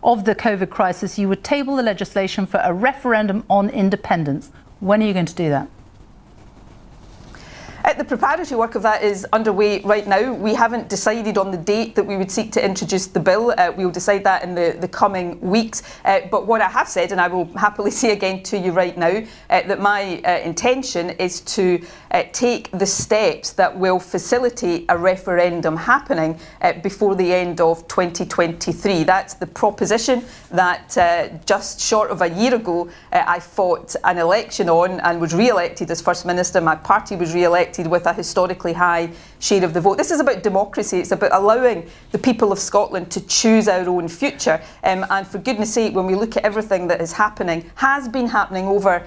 of the COVID crisis, you would table the legislation for a referendum on independence. When are you going to do that? The preparatory work of that is underway right now. We haven't decided on the date that we would seek to introduce the bill. We'll decide that in the coming weeks. But what I have said, and I will happily say again to you right now, that my intention is to take the steps that will facilitate a referendum happening before the end of 2023. That's the proposition that just short of a year ago I fought an election on and was re-elected as First Minister. My party was re-elected with a historically high share of the vote. This is about democracy. It's about allowing the people of Scotland to choose our own future. And for goodness sake, when we look at everything that has been happening over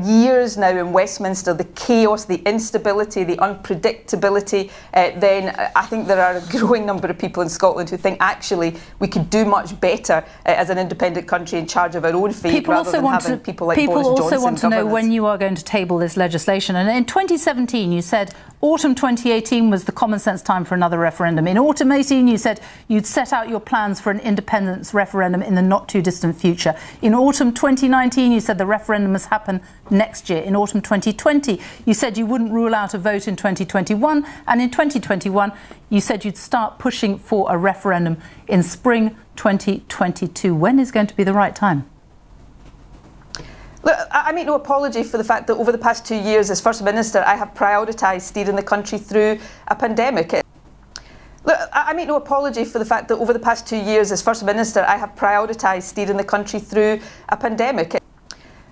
years now in Westminster, the chaos, the instability, the unpredictability, then I think there are a growing number of people in Scotland who think actually we could do much better as an independent country in charge of our own fate rather than having people like Boris Johnson. People also want to know when you are going to table this legislation. And in 2017, you said autumn 2018 was the common sense time for another referendum. In autumn 18, you said you'd set out your plans for an independence referendum in the not too distant future. In autumn 2019, you said the referendum must happen next year. In autumn 2020, you said you wouldn't rule out a vote in 2021. And in 2021, you said you'd start pushing for a referendum in spring 2022. When is going to be the right time? Look, I make no apology for the fact that over the past 2 years as First Minister, I have prioritised steering the country through a pandemic. Look, I make no apology for the fact that over the past 2 years as First Minister, I have prioritised steering the country through a pandemic.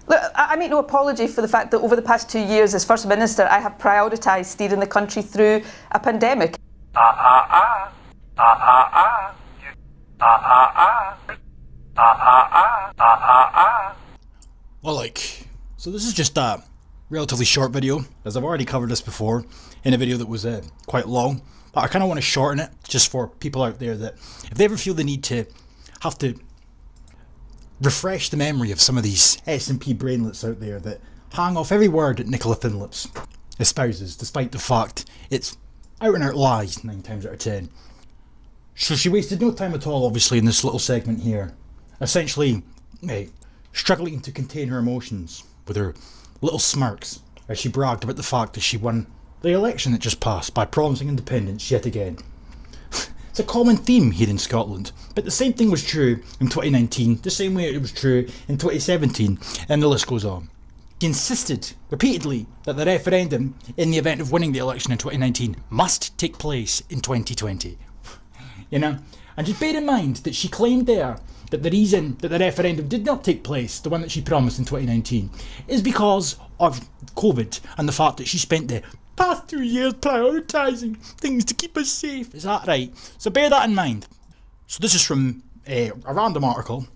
Look, I make no apology for the fact that over the past 2 years as First Minister, I have prioritised steering the country through a pandemic. Well, so this is just a relatively short video, as I've already covered this before in a video that was quite long, but I kind of want to shorten it just for people out there that if they ever feel the need to have to refresh the memory of some of these SNP brainlets out there that hang off every word that Nicola Thinlips espouses, despite the fact it's out and out lies 9 times out of 10. So she wasted no time at all, obviously, in this little segment here, essentially struggling to contain her emotions with her little smirks as she bragged about the fact that she won the election that just passed by promising independence yet again. It's a common theme here in Scotland, but the same thing was true in 2019, the same way it was true in 2017, and the list goes on. She insisted repeatedly that the referendum, in the event of winning the election in 2019, must take place in 2020. You know, and just bear in mind that she claimed there that the reason that the referendum did not take place, the one that she promised in 2019, is because of COVID and the fact that she spent the past 2 years prioritising things to keep us safe. Is that right? So bear that in mind. So this is from a random article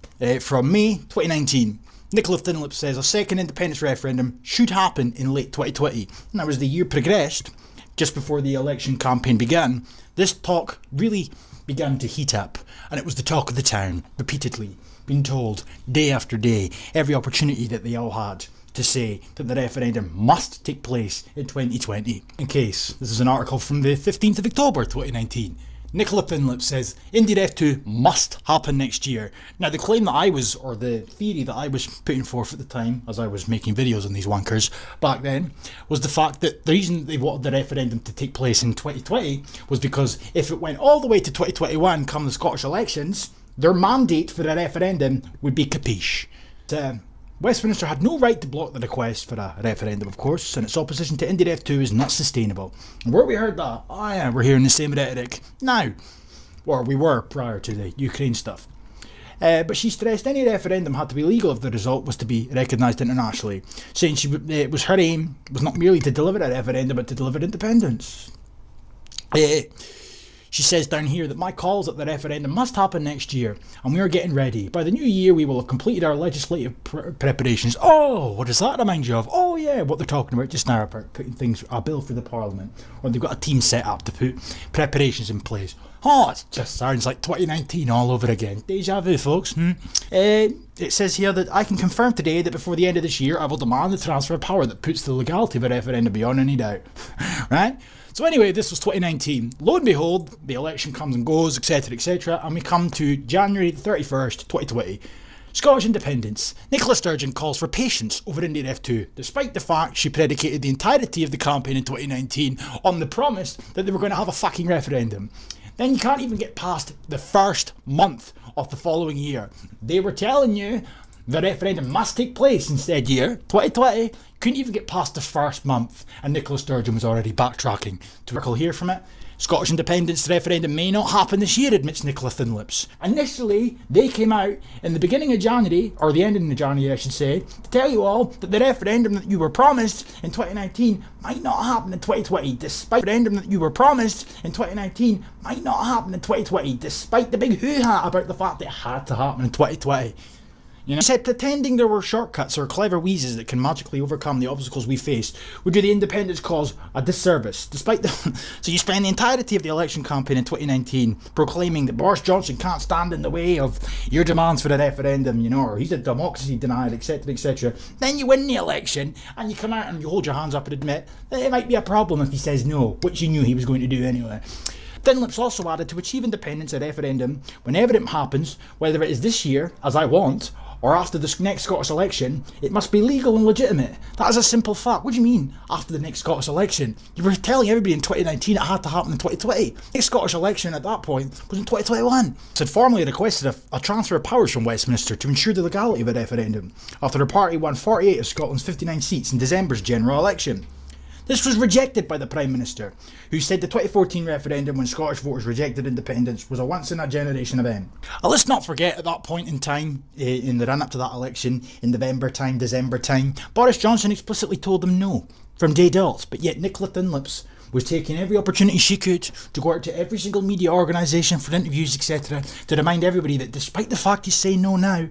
from May 2019. Nicola Thinlips says a second independence referendum should happen in late 2020. And as the year progressed, just before the election campaign began, this talk really began to heat up, and it was the talk of the town, repeatedly being told day after day, every opportunity that they all had to say that the referendum must take place in 2020. In case, this is an article from the 15th of October 2019. Nicola Thinlips says IndyRef 2 must happen next year. Now the claim that I was, or the theory that I was putting forth at the time, as I was making videos on these wankers back then, was the fact that the reason they wanted the referendum to take place in 2020 was because if it went all the way to 2021 come the Scottish elections, their mandate for a referendum would be capiche. Westminster had no right to block the request for a referendum, of course, and its opposition to IndyRef 2 is not sustainable. And where we heard that, oh yeah, we're hearing the same rhetoric now. Or we were prior to the Ukraine stuff. But she stressed any referendum had to be legal if the result was to be recognised internationally, saying it was her aim was not merely to deliver a referendum but to deliver independence. She says down here that my call is that the referendum must happen next year and we are getting ready. By the new year we will have completed our legislative preparations. Oh, what does that remind you of? Oh yeah, what they're talking about just now about putting a bill through the Parliament, or they've got a team set up to put preparations in place. Oh, it just sounds like 2019 all over again. Deja vu, folks. It says here that I can confirm today that before the end of this year I will demand the transfer of power that puts the legality of a referendum beyond any doubt. Right? So anyway, this was 2019. Lo and behold, the election comes and goes, etc, etc, and we come to January the 31st, 2020. Scottish independence. Nicola Sturgeon calls for patience over Indian F2, despite the fact she predicated the entirety of the campaign in 2019 on the promise that they were going to have a fucking referendum. Then you can't even get past the first month of the following year. They were telling you the referendum must take place instead year 2020. Couldn't even get past the first month, and Nicola Sturgeon was already backtracking. To hear from it. Scottish independence referendum may not happen this year, admits Nicola Thinlips. Initially, they came out in the beginning of January, or the ending of January I should say, to tell you all that the referendum that you were promised in 2019 might not happen in 2020, despite the referendum that you were promised in 2019 might not happen in 2020, despite the big hoo-ha about the fact that it had to happen in 2020. You know, he said pretending there were shortcuts or clever wheezes that can magically overcome the obstacles we face would do the independence cause a disservice. Despite the so you spend the entirety of the election campaign in 2019 proclaiming that Boris Johnson can't stand in the way of your demands for a referendum, you know, or he's a democracy denier, etc, etc. Then you win the election and you come out and you hold your hands up and admit that it might be a problem if he says no, which you knew he was going to do anyway. Thinlips also added to achieve independence a referendum whenever it happens, whether it is this year, as I want, or after the next Scottish election, it must be legal and legitimate. That is a simple fact. What do you mean, after the next Scottish election? You were telling everybody in 2019 it had to happen in 2020. The next Scottish election at that point was in 2021. It had formally requested a transfer of powers from Westminster to ensure the legality of a referendum, after the party won 48 of Scotland's 59 seats in December's general election. This was rejected by the Prime Minister, who said the 2014 referendum when Scottish voters rejected independence was a once-in-a-generation event. Let's not forget at that point in time, in the run-up to that election, in November time, December time, Boris Johnson explicitly told them no, from day dot, but yet Nicola Thinlips was taking every opportunity she could to go out to every single media organisation for interviews, etc, to remind everybody that despite the fact he's saying no now,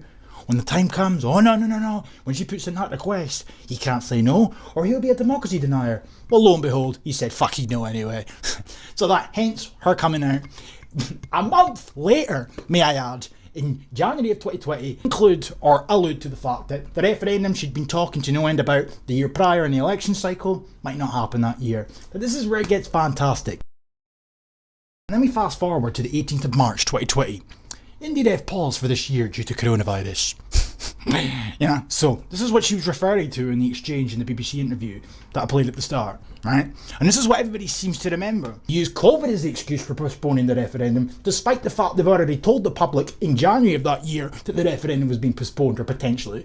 when the time comes, oh no, when she puts in that request, he can't say no, or he'll be a democracy denier. Well, lo and behold, he said fucking no anyway. So that, hence her coming out a month later, may I add, in January of 2020, include or allude to the fact that the referendum she'd been talking to no end about the year prior in the election cycle might not happen that year. But this is where it gets fantastic. And then we fast forward to the 18th of March 2020. Indeed, F paused for this year due to coronavirus. Yeah, so this is what she was referring to in the exchange in the BBC interview that I played at the start, right? And this is what everybody seems to remember. Use COVID as the excuse for postponing the referendum, despite the fact they've already told the public in January of that year that the referendum was being postponed, or potentially.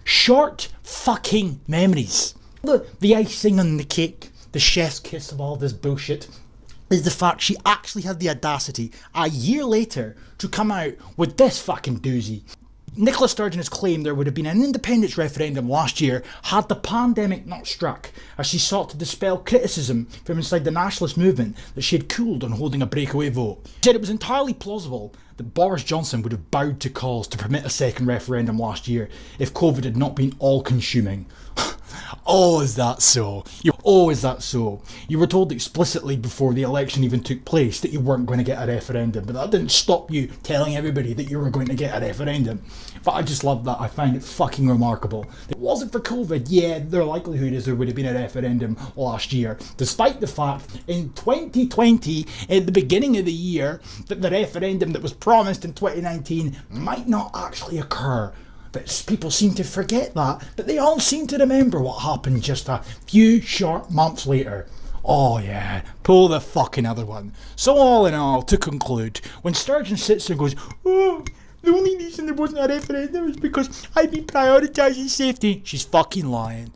Short fucking memories. The icing on the cake, the chef's kiss of all this bullshit, is the fact she actually had the audacity, a year later, to come out with this fucking doozy. Nicola Sturgeon has claimed there would have been an independence referendum last year had the pandemic not struck, as she sought to dispel criticism from inside the nationalist movement that she had cooled on holding a breakaway vote. She said it was entirely plausible that Boris Johnson would have bowed to calls to permit a second referendum last year if COVID had not been all-consuming. Oh, is that so? Oh, is that so? You were told explicitly before the election even took place that you weren't going to get a referendum, but that didn't stop you telling everybody that you were going to get a referendum. But I just love that. I find it fucking remarkable. If it wasn't for COVID, yeah, the likelihood is there would have been a referendum last year, despite the fact in 2020, at the beginning of the year, that the referendum that was promised in 2019 might not actually occur. But people seem to forget that, but they all seem to remember what happened just a few short months later. Oh yeah, pull the fucking other one. So all in all, to conclude, when Sturgeon sits there and goes, oh, the only reason there wasn't a referendum is because I've been prioritising safety, she's fucking lying.